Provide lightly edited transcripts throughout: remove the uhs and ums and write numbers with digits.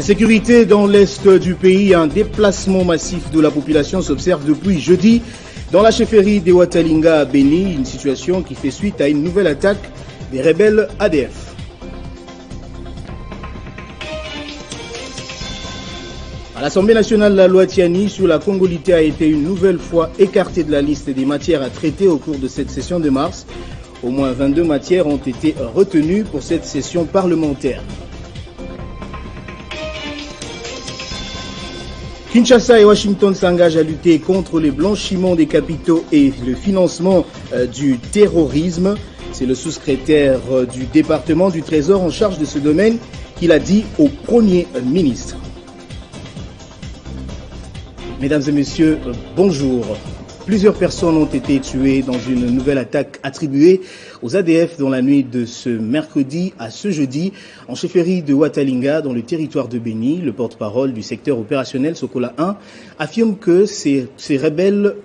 Insécurité dans l'est du pays, un déplacement massif de la population s'observe depuis jeudi dans la chefferie de Watalinga à Beni, une situation qui fait suite à une nouvelle attaque des rebelles ADF. À l'Assemblée nationale, la loi Tiani sur la congolité a été une nouvelle fois écartée de la liste des matières à traiter au cours de cette session de mars. Au moins 22 matières ont été retenues pour cette session parlementaire. Kinshasa et Washington s'engagent à lutter contre les blanchiments des capitaux et le financement du terrorisme. C'est le sous-secrétaire du département du Trésor en charge de ce domaine qui l'a dit au Premier ministre. Mesdames et messieurs, bonjour. Plusieurs personnes ont été tuées dans une nouvelle attaque attribuée aux ADF dans la nuit de ce mercredi à ce jeudi en chefferie de Watalinga dans le territoire de Beni. Le porte-parole du secteur opérationnel Sokola 1 affirme que ces rebelles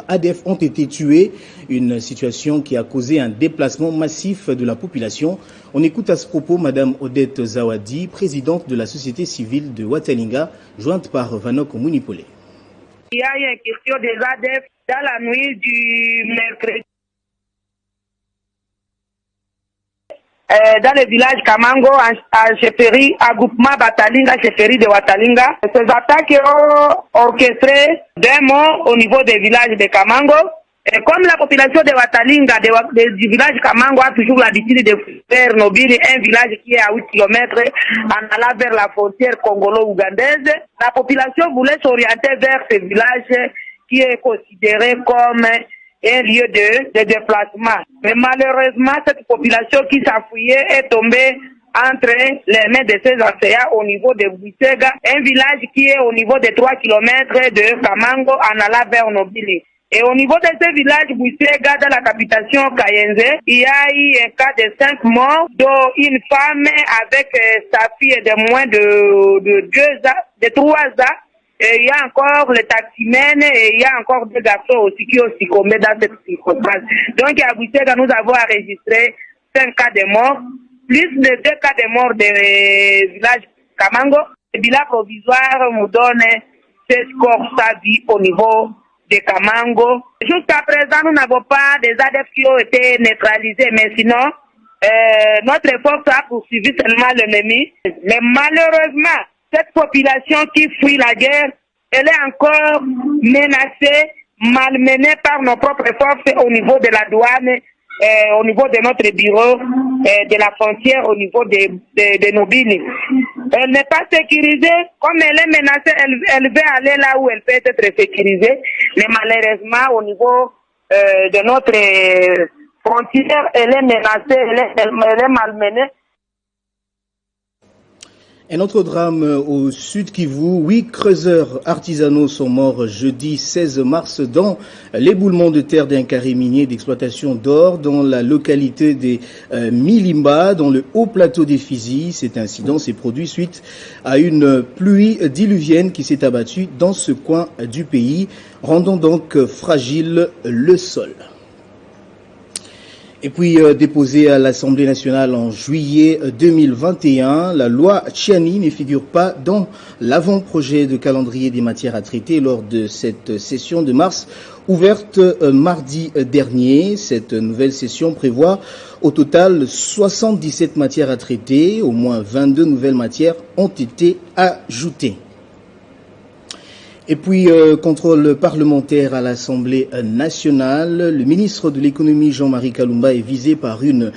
ADF ont été tués, une situation qui a causé un déplacement massif de la population. On écoute à ce propos Madame Odette Zawadi, présidente de la société civile de Watalinga, jointe par Vanok Munipole. Il y a eu une question des ADF dans la nuit du mercredi. Dans le village Kamango, à chefferie, à groupement Batalinga, chefferie de Watalinga. Ces attaques ont orchestré d'un mot au niveau des villages de Kamango. Et comme la population de Watalinga, du village Kamango, a toujours l'habitude de faire Nobili, un village qui est à 8 km en allant vers la frontière congolo-ougandaise, la population voulait s'orienter vers ce village qui est considéré comme un lieu de déplacement. Mais malheureusement, cette population qui s'affuyait est tombée entre les mains de ces assaillants au niveau de Bouissega, un village qui est au niveau de 3 km de Kamango en allant vers Nobili. Et au niveau de ce village, Bouissega, dans la capitation Kayenze, il y a eu un cas de 5 morts, dont une femme avec sa fille de moins de 3 ans. Et il y a encore le taximène et il y a encore 2 garçons aussi qui ont succombé dans cette circonstance. Donc à Bouissega, nous avons enregistré 5 cas de morts, plus de 2 cas de morts de village Kamango. Le bilan provisoire nous donne 16 corps sa vie au niveau de Kamango. Jusqu'à présent, nous n'avons pas des ADF qui ont été neutralisés, mais sinon, notre force a poursuivi seulement l'ennemi. Mais malheureusement, cette population qui fuit la guerre, elle est encore menacée, malmenée par nos propres forces au niveau de la douane, au niveau de notre bureau, de la frontière, au niveau de Nobili. Elle n'est pas sécurisée. Comme elle est menacée, elle veut aller là où elle peut être sécurisée. Mais malheureusement, au niveau de notre frontière, elle est menacée, elle est malmenée. Un autre drame au sud Kivu, 8 creuseurs artisanaux sont morts jeudi 16 mars dans l'éboulement de terre d'un carré minier d'exploitation d'or dans la localité des Milimba, dans le haut plateau des Fizi. Cet incident s'est produit suite à une pluie diluvienne qui s'est abattue dans ce coin du pays, rendant donc fragile le sol. Et puis déposée à l'Assemblée nationale en juillet 2021, la loi Tiani ne figure pas dans l'avant-projet de calendrier des matières à traiter lors de cette session de mars ouverte mardi dernier. Cette nouvelle session prévoit au total 77 matières à traiter. Au moins 22 nouvelles matières ont été ajoutées. Et puis, contrôle parlementaire à l'Assemblée nationale. Le ministre de l'économie Jean-Marie Kalumba est visé par une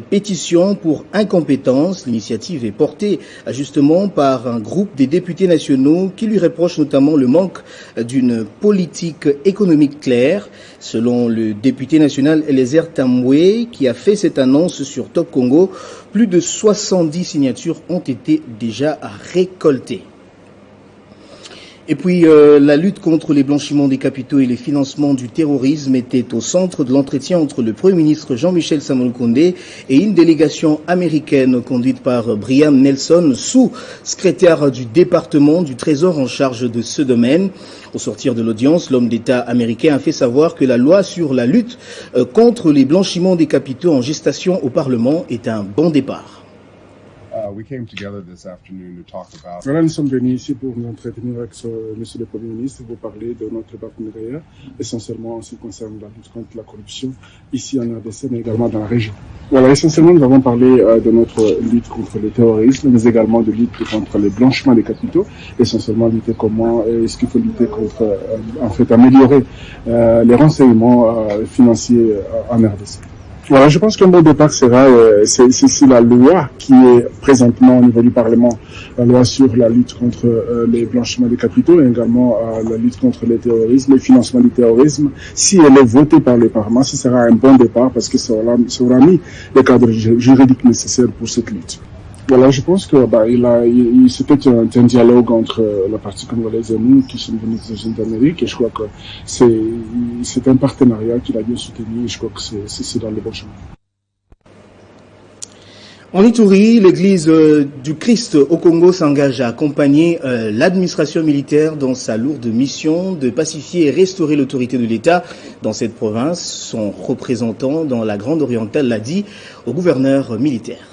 pétition pour incompétence. L'initiative est portée justement par un groupe des députés nationaux qui lui reprochent notamment le manque d'une politique économique claire. Selon le député national Eliezer Tambwe, qui a fait cette annonce sur Top Congo, plus de 70 signatures ont été déjà récoltées. Et puis, la lutte contre les blanchiments des capitaux et les financements du terrorisme était au centre de l'entretien entre le Premier ministre Jean-Michel Samalukonde et une délégation américaine conduite par Brian Nelson, sous-secrétaire du département du Trésor en charge de ce domaine. Au sortir de l'audience, l'homme d'État américain a fait savoir que la loi sur la lutte contre les blanchiments des capitaux en gestation au Parlement est un bon départ. Voilà, nous sommes venus ici pour nous entretenir avec Monsieur le Premier ministre, vous parler de notre partenariat, essentiellement en ce qui concerne la lutte contre la corruption, ici en RDC, mais également dans la région. Voilà, essentiellement, nous avons parlé de notre lutte contre le terrorisme, mais également de lutte contre le blanchiment des capitaux, essentiellement lutter comment est-ce qu'il faut lutter contre, améliorer les renseignements financiers en RDC. Voilà, je pense qu'un bon départ sera, c'est la loi qui est présentement au niveau du Parlement, la loi sur la lutte contre les blanchiments des capitaux et également la lutte contre le terrorisme, le financement du terrorisme. Si elle est votée par le Parlement, ce sera un bon départ parce que ça aura mis les cadres juridiques nécessaires pour cette lutte. Voilà, je pense que c'était un dialogue entre la partie congolaise et nous qui sommes venus des États-Unis d'Amérique et je crois que c'est un partenariat qu'il a bien soutenu et je crois que c'est dans le bon chemin. En Ituri, l'église du Christ au Congo s'engage à accompagner l'administration militaire dans sa lourde mission de pacifier et restaurer l'autorité de l'État dans cette province. Son représentant dans la Grande Orientale l'a dit au gouverneur militaire.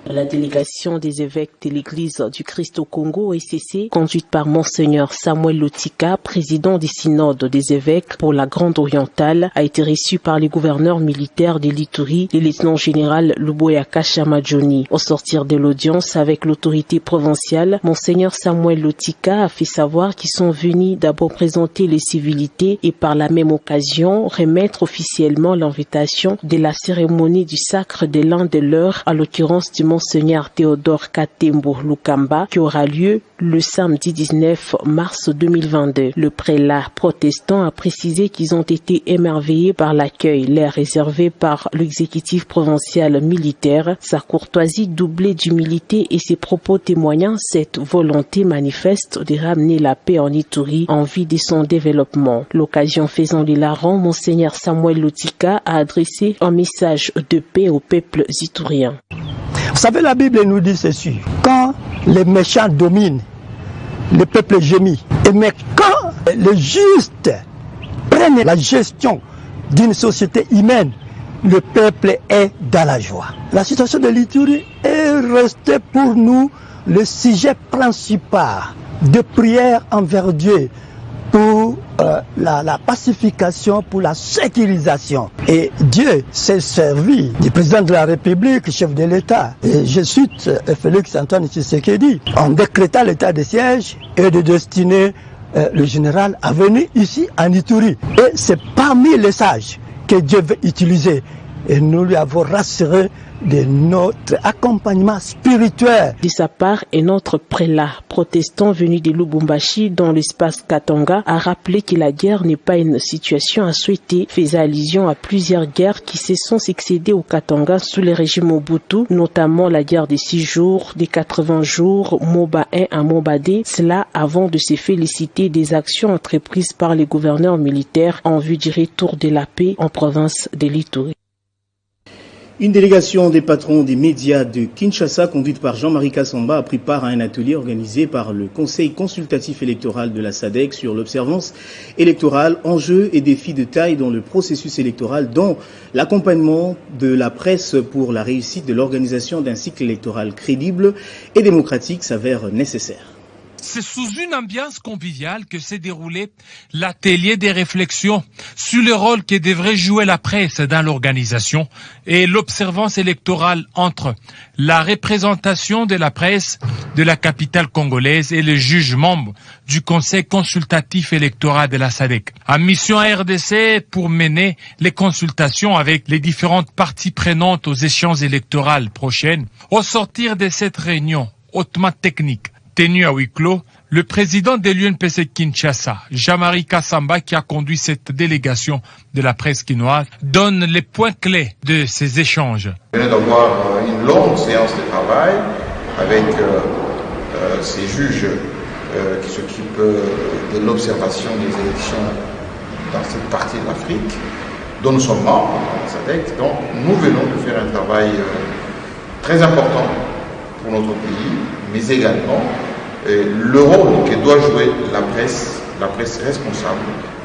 La délégation des évêques de l'Église du Christ au Congo, ECC, conduite par Monseigneur Samuel Lotika, président du synode des évêques pour la Grande Orientale, a été reçue par les gouverneurs militaires de l'Ituri, le lieutenant-général Luboyaka Chamadjoni. Au sortir de l'audience avec l'autorité provinciale, Monseigneur Samuel Lotika a fait savoir qu'ils sont venus d'abord présenter les civilités et par la même occasion remettre officiellement l'invitation de la cérémonie du sacre de l'un de leurs, à l'occurrence du Monseigneur Théodore Katembo Lukamba, qui aura lieu le samedi 19 mars 2022. Le prélat protestant a précisé qu'ils ont été émerveillés par l'accueil leur réservé par l'exécutif provincial militaire, sa courtoisie doublée d'humilité et ses propos témoignant cette volonté manifeste de ramener la paix en Ituri en vue de son développement. L'occasion faisant l'hilarant, Monseigneur Samuel Lotika a adressé un message de paix au peuple iturien. Vous savez, la Bible nous dit ceci: quand les méchants dominent, le peuple gémit. Mais quand les justes prennent la gestion d'une société humaine, le peuple est dans la joie. La situation de l'Ituri est restée pour nous le sujet principal de prière envers Dieu pour la pacification, pour la sécurisation. Et Dieu s'est servi du président de la République, chef de l'État, et je cite Félix Antoine Tshisekedi, en décrétant l'état de siège et de destiner le général à venir ici en Ituri. Et c'est parmi les sages que Dieu veut utiliser. Et nous lui avons rassuré de notre accompagnement spirituel. De sa part, un autre prélat protestant venu de Lubumbashi dans l'espace Katanga a rappelé que la guerre n'est pas une situation à souhaiter, faisant allusion à plusieurs guerres qui se sont succédées au Katanga sous le régime Mobutu, notamment la guerre des 6 jours, des 80 jours, Moba 1 à Moba 2, cela avant de se féliciter des actions entreprises par les gouverneurs militaires en vue du retour de la paix en province de l'Ituri. Une délégation des patrons des médias de Kinshasa, conduite par Jean-Marie Kassamba, a pris part à un atelier organisé par le Conseil consultatif électoral de la SADC sur l'observance électorale, enjeux et défis de taille dans le processus électoral, dont l'accompagnement de la presse pour la réussite de l'organisation d'un cycle électoral crédible et démocratique s'avère nécessaire. C'est sous une ambiance conviviale que s'est déroulé l'atelier des réflexions sur le rôle que devrait jouer la presse dans l'organisation et l'observance électorale entre la représentation de la presse de la capitale congolaise et les juges membres du Conseil consultatif électoral de la SADC. En mission à RDC pour mener les consultations avec les différentes parties prenantes aux échéances électorales prochaines. Au sortir de cette réunion hautement technique, tenu à huis clos, le président de l'UNPC Kinshasa, Jean-Marie Kassamba, qui a conduit cette délégation de la presse quinoise, donne les points clés de ces échanges. On vient d'avoir une longue séance de travail avec ces juges qui s'occupent de l'observation des élections dans cette partie de l'Afrique, dont nous sommes membres, donc nous venons de faire un travail très important pour notre pays, mais également le rôle que doit jouer la presse responsable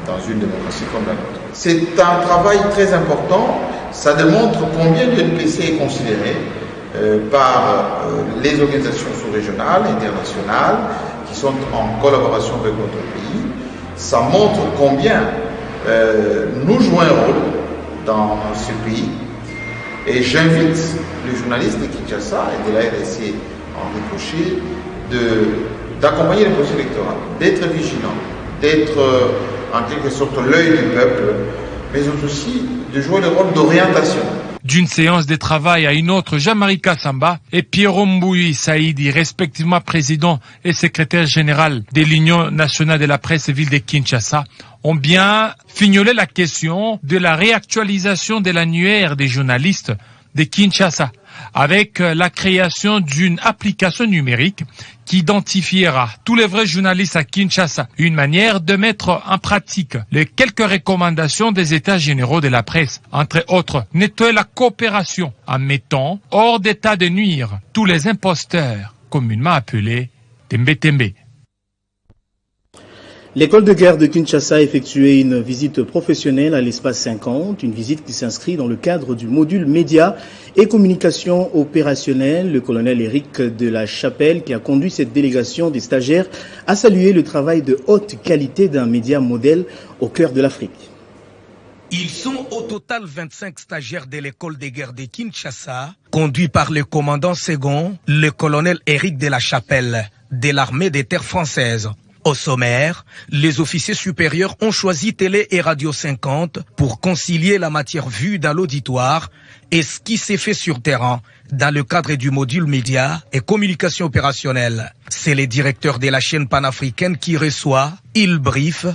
dans une démocratie comme la nôtre. C'est un travail très important, ça démontre combien l'UNPC est considéré par les organisations sous-régionales, internationales, qui sont en collaboration avec notre pays. Ça montre combien nous jouons un rôle dans ce pays. Et j'invite les journalistes de Kinshasa et de la RDC en ricochet d'accompagner le processus électoral, d'être vigilants, d'être en quelque sorte l'œil du peuple, mais aussi de jouer le rôle d'orientation. D'une séance de travail à une autre, Jean-Marie Kassamba et Pierrot Mbouyi Saïdi, respectivement président et secrétaire général de l'Union nationale de la presse ville de Kinshasa, ont bien fignolé la question de la réactualisation de l'annuaire des journalistes de Kinshasa, avec la création d'une application numérique qui identifiera tous les vrais journalistes à Kinshasa. Une manière de mettre en pratique les quelques recommandations des États généraux de la presse, entre autres, nettoyer la coopération en mettant hors d'état de nuire tous les imposteurs, communément appelés Tembe-Tembe. L'école de guerre de Kinshasa a effectué une visite professionnelle à l'espace 50, une visite qui s'inscrit dans le cadre du module médias et communication opérationnelle. Le colonel Éric de la Chapelle, qui a conduit cette délégation des stagiaires, a salué le travail de haute qualité d'un média modèle au cœur de l'Afrique. Ils sont au total 25 stagiaires de l'école de guerre de Kinshasa, conduits par le commandant second, le colonel Éric de la Chapelle, de l'armée des terres françaises. Au sommaire, les officiers supérieurs ont choisi Télé et Radio 50 pour concilier la matière vue dans l'auditoire et ce qui s'est fait sur terrain dans le cadre du module médias et communication opérationnelle. C'est le directeur de la chaîne panafricaine qui reçoit, il brief.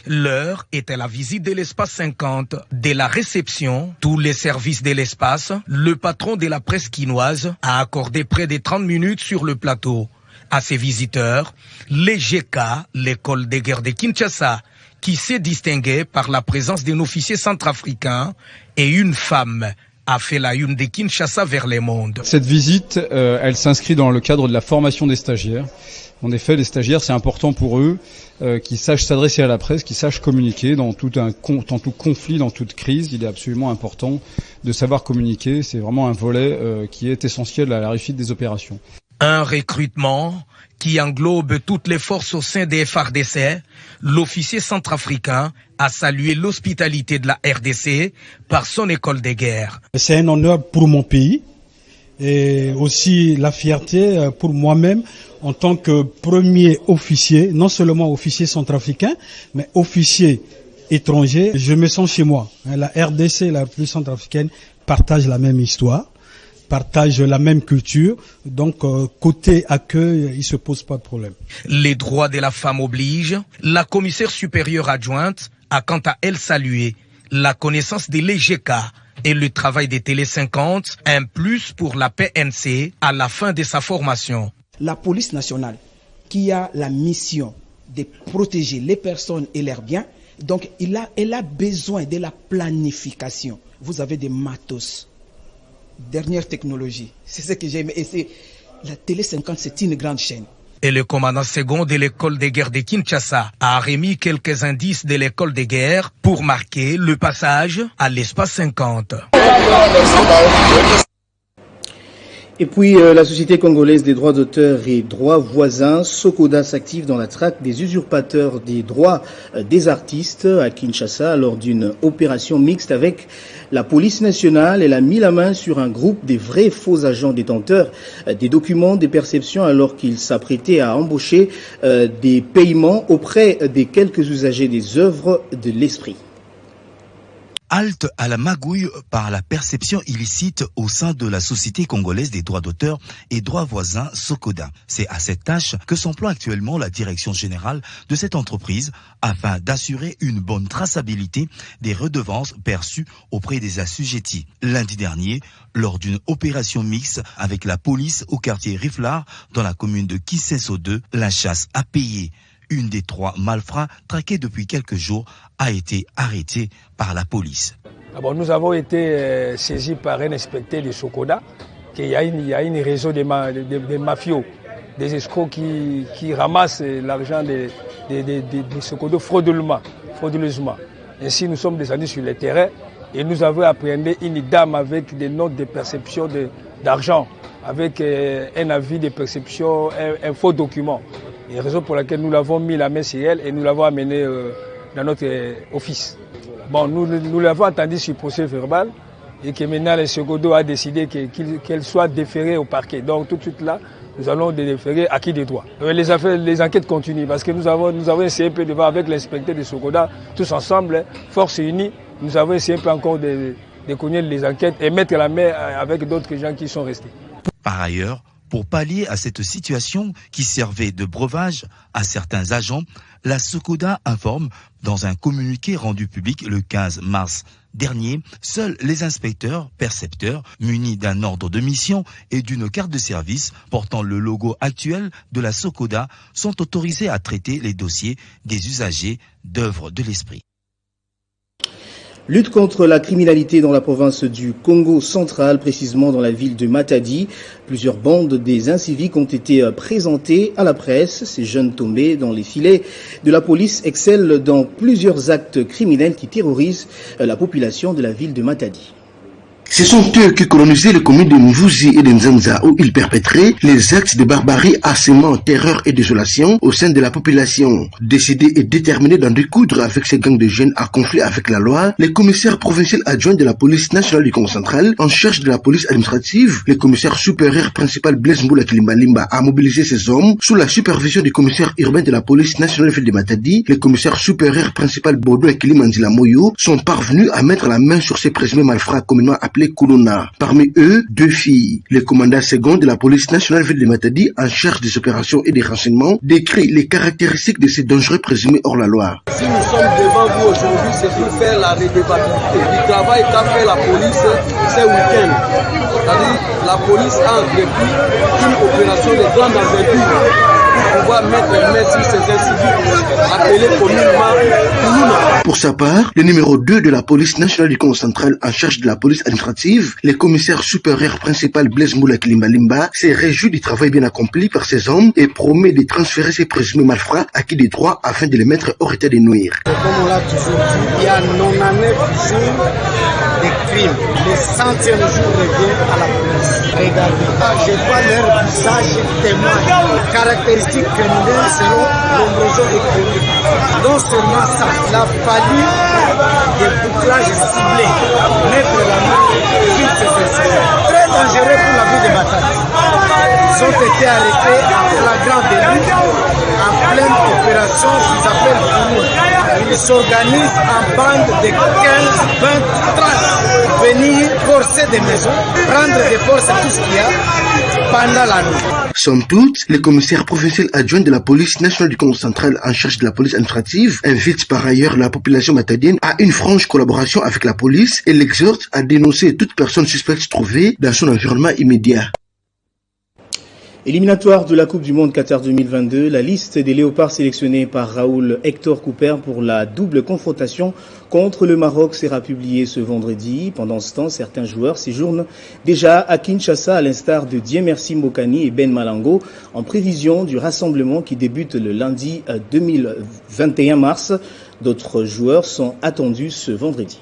L'heure était la visite de l'espace 50, de la réception, tous les services de l'espace. Le patron de la presse quinoise a accordé près de 30 minutes sur le plateau. À ses visiteurs, les GK, l'école de guerre de Kinshasa, qui s'est distinguée par la présence d'un officier centrafricain et une femme, a fait la une de Kinshasa vers le monde. Cette visite, elle s'inscrit dans le cadre de la formation des stagiaires. En effet, les stagiaires, c'est important pour eux qu'ils sachent s'adresser à la presse, qu'ils sachent communiquer dans tout conflit, dans toute crise. Il est absolument important de savoir communiquer. C'est vraiment un volet qui est essentiel à la réussite des opérations. Un recrutement qui englobe toutes les forces au sein des FARDC. L'officier centrafricain a salué l'hospitalité de la RDC par son école de guerre. C'est un honneur pour mon pays et aussi la fierté pour moi-même en tant que premier officier, non seulement officier centrafricain, mais officier étranger. Je me sens chez moi. La RDC et la République centrafricaine partagent la même histoire, partagent la même culture, donc côté accueil, il se pose pas de problème. Les droits de la femme obligent. La commissaire supérieure adjointe a quant à elle salué la connaissance des LGK et le travail des Télé 50, un plus pour la PNC à la fin de sa formation. La police nationale qui a la mission de protéger les personnes et leurs biens, donc elle a besoin de la planification. Vous avez des matos, dernière technologie, c'est ce que j'aime. Et la Télé 50, c'est une grande chaîne. Et le commandant second de l'école de guerre de Kinshasa a remis quelques indices de l'école de guerre pour marquer le passage à l'espace 50. Et puis, la Société congolaise des droits d'auteur et droits voisins, Sokoda, s'active dans la traque des usurpateurs des droits des artistes à Kinshasa lors d'une opération mixte avec la police nationale. Elle a mis la main sur un groupe des vrais faux agents détenteurs des documents des perceptions alors qu'ils s'apprêtaient à embaucher des paiements auprès des quelques usagers des œuvres de l'esprit. Halte à la magouille par la perception illicite au sein de la Société congolaise des droits d'auteur et droits voisins Sokoda. C'est à cette tâche que s'emploie actuellement la direction générale de cette entreprise afin d'assurer une bonne traçabilité des redevances perçues auprès des assujettis. Lundi dernier, lors d'une opération mixte avec la police au quartier Riflard dans la commune de Kisesso 2, la chasse a payé. Une des 3 malfrats traqués depuis quelques jours a été arrêtée par la police. Nous avons été saisis par un inspecteur de Sokoda qu'il y a une réseau de mafios, des escrocs qui ramassent l'argent de Sokoda frauduleusement. Ainsi, nous sommes descendus sur le terrain et nous avons appréhendé une dame avec des notes de perception d'argent, avec un avis de perception, un faux document. Et raison pour laquelle nous l'avons mis la main sur elle et nous l'avons amenée dans notre office. Bon, nous l'avons entendu sur procès verbal et que maintenant le Secodo a décidé qu'elle soit déférée au parquet. Donc tout de suite là, nous allons déférer acquis des droits. Les enquêtes continuent parce que nous avons essayé un peu de voir avec l'inspecteur de Sokoda, tous ensemble, force unie, nous avons essayé un peu encore de connaître les enquêtes et mettre la main avec d'autres gens qui sont restés. Par ailleurs, pour pallier à cette situation qui servait de breuvage à certains agents, la Sokoda informe dans un communiqué rendu public le 15 mars dernier, seuls les inspecteurs percepteurs munis d'un ordre de mission et d'une carte de service portant le logo actuel de la Sokoda sont autorisés à traiter les dossiers des usagers d'œuvres de l'esprit. Lutte contre la criminalité dans la province du Congo central, précisément dans la ville de Matadi. Plusieurs bandes des inciviques ont été présentées à la presse. Ces jeunes tombés dans les filets de la police excellent dans plusieurs actes criminels qui terrorisent la population de la ville de Matadi. Ce sont eux qui colonisaient les communes de Mvouzi et de Nzanza où ils perpétraient les actes de barbarie assémant terreur et désolation au sein de la population. Décidés et déterminés d'en découdre avec ces gangs de jeunes à conflit avec la loi, les commissaires provinciaux adjoints de la police nationale du Congo central en charge de la police administrative, le commissaire supérieur principal Blaise Mboula Kilimbalimba a mobilisé ces hommes sous la supervision du commissaire urbain de la police nationale ville de Matadi. Le commissaire supérieur principal Bodo Kilimandila Moyo sont parvenus à mettre la main sur ces présumés malfrats communément appelés Kuluna. Parmi eux, 2 filles. Le commandant second de la police nationale ville de Matadi, en charge des opérations et des renseignements, décrit les caractéristiques de ces dangereux présumés hors la loi. Si nous sommes devant vous aujourd'hui, c'est pour faire la redevabilité du travail qu'a fait la police ce week-end. C'est-à-dire, la police a entrepris une opération de grande envergure pour pouvoir mettre main sur ces inciviques appelés communément Kuluna. Pour sa part, le numéro 2 de la police nationale du Congo central en charge de la police administrative, le commissaire supérieur principal Blaise Mboula Kilimbalimba, s'est réjoui du travail bien accompli par ces hommes et promet de transférer ces présumés malfrats acquis des droits afin de les mettre hors état de nuire. Comme on l'a toujours dit, il y a 99 jours de crimes. Le 100e jour revient à la police. Regardez, je vois leur visage témoin. Caractéristiques criminelles selon l'ombroseur des crimes. Non seulement ça, il a fallu des bouclages ciblés, mettre la main sur ces personnes. Très dangereux pour la vie des batailles. Ils ont été arrêtés en flagrant délit, en pleine opération qu'ils appellent Kuluna. Ils s'organisent en bande de 15, 20, 30. Venir forcer des maisons, prendre des forces tout ce qu'il y a pendant la nuit. Somme toute, le commissaire provincial adjoint de la police nationale du Congo central en charge de la police administrative invite par ailleurs la population matadienne à une franche collaboration avec la police et l'exhorte à dénoncer toute personne suspecte trouvée dans son environnement immédiat. Éliminatoire de la Coupe du Monde Qatar 2022, la liste des léopards sélectionnés par Raoul Hector Couper pour la double confrontation contre le Maroc sera publiée ce vendredi. Pendant ce temps, certains joueurs séjournent déjà à Kinshasa à l'instar de Diemersi Mbokani et Ben Malango en prévision du rassemblement qui débute le lundi 21 mars. D'autres joueurs sont attendus ce vendredi.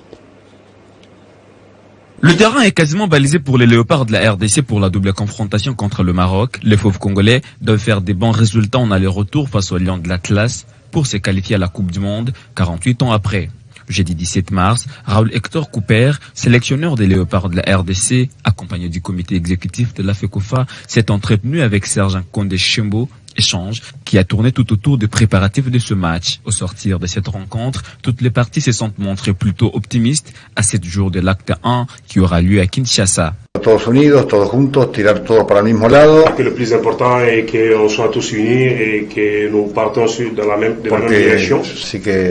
Le terrain est quasiment balisé pour les léopards de la RDC pour la double confrontation contre le Maroc. Les fauves congolais doivent faire des bons résultats en aller-retour face aux Lions de l'Atlas pour se qualifier à la Coupe du Monde 48 ans après. Jeudi 17 mars, Raoul Hector Couper, sélectionneur des léopards de la RDC, accompagné du comité exécutif de la FECOFA, s'est entretenu avec Sergent Condé Chembo, échange qui a tourné tout autour des préparatifs de ce match. Au sortir de cette rencontre, toutes les parties se sont montrées plutôt optimistes à 7 jours de l'acte 1 qui aura lieu à Kinshasa. Todos unidos, todos juntos, tirar todo para el mismo lado. Le plus important est qu'on soit tous unis et que nous partons dans la même direction.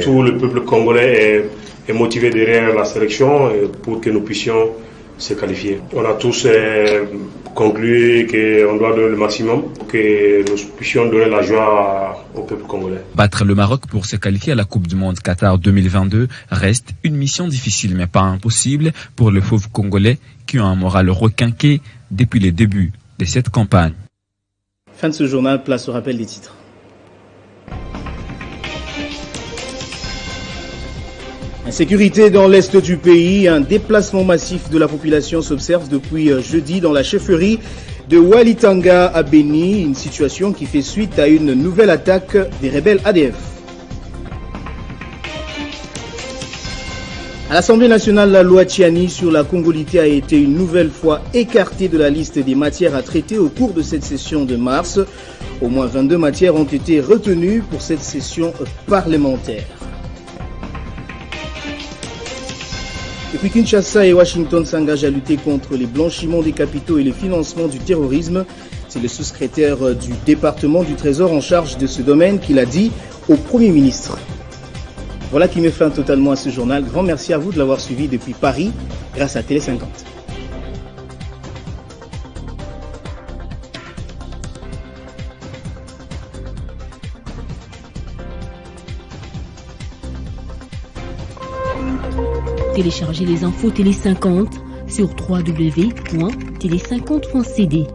Tout le peuple congolais est motivé derrière la sélection pour que nous puissions se qualifier. On a tous conclu qu'on doit donner le maximum pour que nous puissions donner la joie au peuple congolais. Battre le Maroc pour se qualifier à la Coupe du Monde Qatar 2022 reste une mission difficile mais pas impossible pour les fauves congolais qui ont un moral requinqué depuis les débuts de cette campagne. Fin de ce journal, place au rappel des titres. Sécurité dans l'est du pays, un déplacement massif de la population s'observe depuis jeudi dans la chefferie de Walitanga à Beni, une situation qui fait suite à une nouvelle attaque des rebelles ADF. À l'Assemblée nationale, la loi Tchiani sur la congolité a été une nouvelle fois écartée de la liste des matières à traiter au cours de cette session de mars. Au moins 22 matières ont été retenues pour cette session parlementaire. Depuis Kinshasa et Washington s'engagent à lutter contre les blanchiments des capitaux et le financement du terrorisme, c'est le sous-secrétaire du département du Trésor en charge de ce domaine qui l'a dit au Premier ministre. Voilà qui met fin totalement à ce journal. Grand merci à vous de l'avoir suivi depuis Paris grâce à Télé 50. Téléchargez les infos Télé 50 sur www.tele50.cd.